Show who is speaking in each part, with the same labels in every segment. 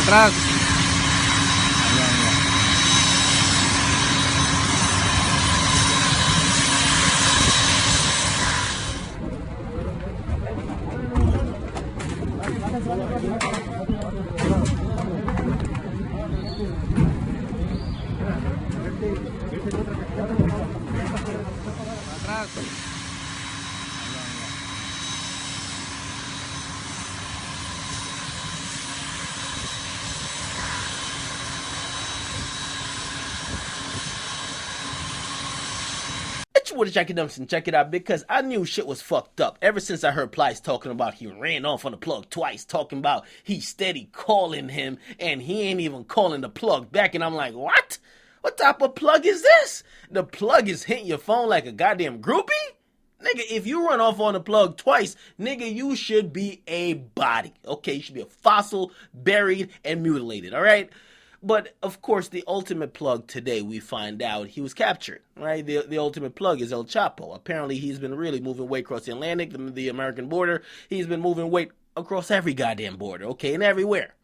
Speaker 1: Atrás. Atrás.
Speaker 2: With Akademiks and check it out because I knew shit was fucked up ever since I heard Plies talking about he ran off on the plug twice, talking about he steady calling him and he ain't even calling the plug back, and I'm like, what? What type of plug is this? The plug is hitting your phone like a goddamn groupie? Nigga, if you run off on the plug twice, nigga, you should be a body, okay? You should be a fossil, buried, and mutilated, all right? But, of course, the ultimate plug today, we find out he was captured, right? The ultimate plug is El Chapo. Apparently, he's been really moving weight across the Atlantic, the American border. He's been moving weight across every goddamn border, okay, and everywhere.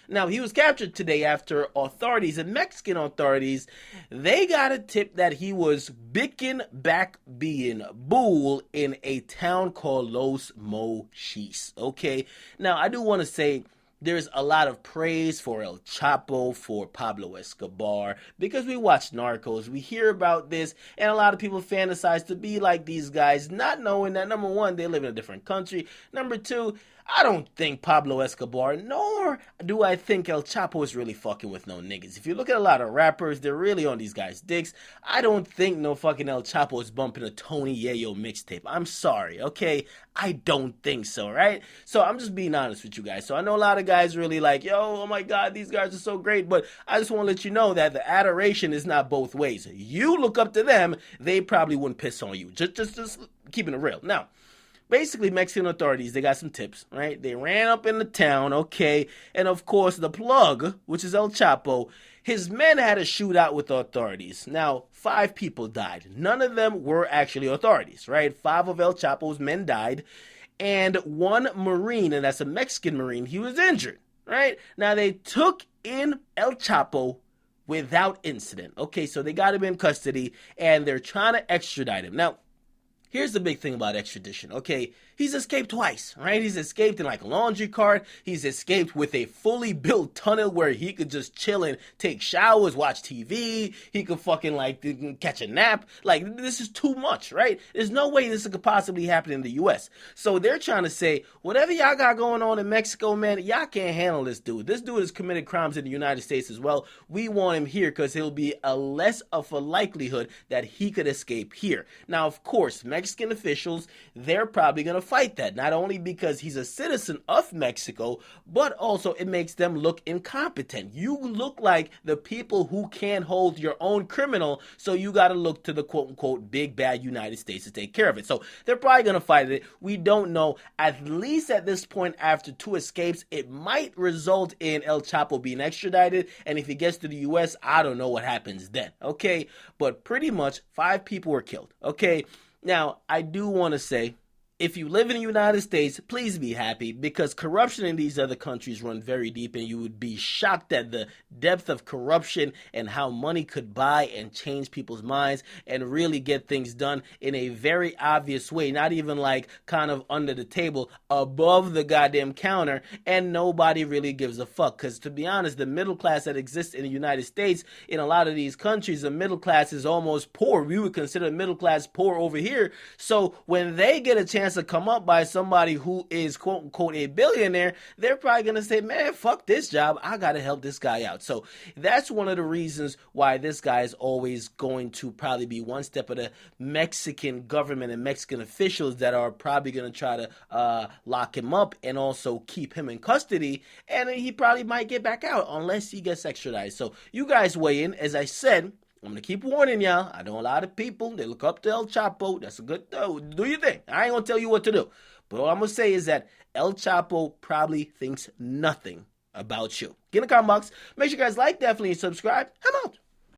Speaker 2: Now, he was captured today after authorities, and Mexican authorities, they got a tip that he was biking back being bull in a town called Los Mochis, okay? Now, I do want to say, there's a lot of praise for El Chapo, for Pablo Escobar, because we watch Narcos, we hear about this, and a lot of people fantasize to be like these guys, not knowing that, number one, they live in a different country, number two, I don't think Pablo Escobar, nor do I think El Chapo is really fucking with no niggas. If you look at a lot of rappers, they're really on these guys' dicks. I don't think no fucking El Chapo is bumping a Tony Yayo mixtape. I'm sorry, okay? I don't think so, right? So I'm just being honest with you guys. So I know a lot of guys really like, yo, oh my God, these guys are so great. But I just want to let you know that the adoration is not both ways. You look up to them, they probably wouldn't piss on you. Just keeping it real. Now, basically, Mexican authorities, they got some tips, right? They ran up in the town, okay? And of course, the plug, which is El Chapo, his men had a shootout with authorities. Now, 5 people died. None of them were actually authorities, right? 5 of El Chapo's men died. And 1 Marine, and that's a Mexican Marine, he was injured, right? Now, they took in El Chapo without incident. Okay, so they got him in custody, and they're trying to extradite him. Now, here's the big thing about extradition, okay? He's escaped twice, right? He's escaped in like a laundry cart. He's escaped with a fully built tunnel where he could just chill and take showers, watch TV. He could fucking like catch a nap. Like, this is too much, right? There's no way this could possibly happen in the U.S. So they're trying to say, whatever y'all got going on in Mexico, man, y'all can't handle this dude. This dude has committed crimes in the United States as well. We want him here because he'll be a less of a likelihood that he could escape here. Now, of course, Mexican officials, they're probably going to fight that, not only because he's a citizen of Mexico, but also it makes them look incompetent. You look like the people who can't hold your own criminal, so you got to look to the quote-unquote big bad United States to take care of it. So they're probably going to fight it. We don't know. At least at this point, after 2 escapes, it might result in El Chapo being extradited, and if he gets to the U.S., I don't know what happens then, okay? But pretty much 5 people were killed, okay? Now, I do want to say, if you live in the United States, please be happy, because corruption in these other countries run very deep, and you would be shocked at the depth of corruption and how money could buy and change people's minds and really get things done in a very obvious way, not even like kind of under the table, above the goddamn counter, and nobody really gives a fuck. Because to be honest, the middle class that exists in the United States, in a lot of these countries, the middle class is almost poor. We would consider middle class poor over here. So when they get a chance to come up by somebody who is quote unquote a billionaire, they're probably gonna say, man, fuck this job, I gotta help this guy out. So that's one of the reasons why this guy is always going to probably be one step of the Mexican government and Mexican officials that are probably gonna try to lock him up and also keep him in custody, and he probably might get back out unless he gets extradited. So you guys weigh in. As I said, I'm going to keep warning y'all. I know a lot of people, they look up to El Chapo. That's a good, do your thing. I ain't going to tell you what to do. But what I'm going to say is that El Chapo probably thinks nothing about you. Get in the comment box. Make sure you guys like, definitely subscribe. I'm out.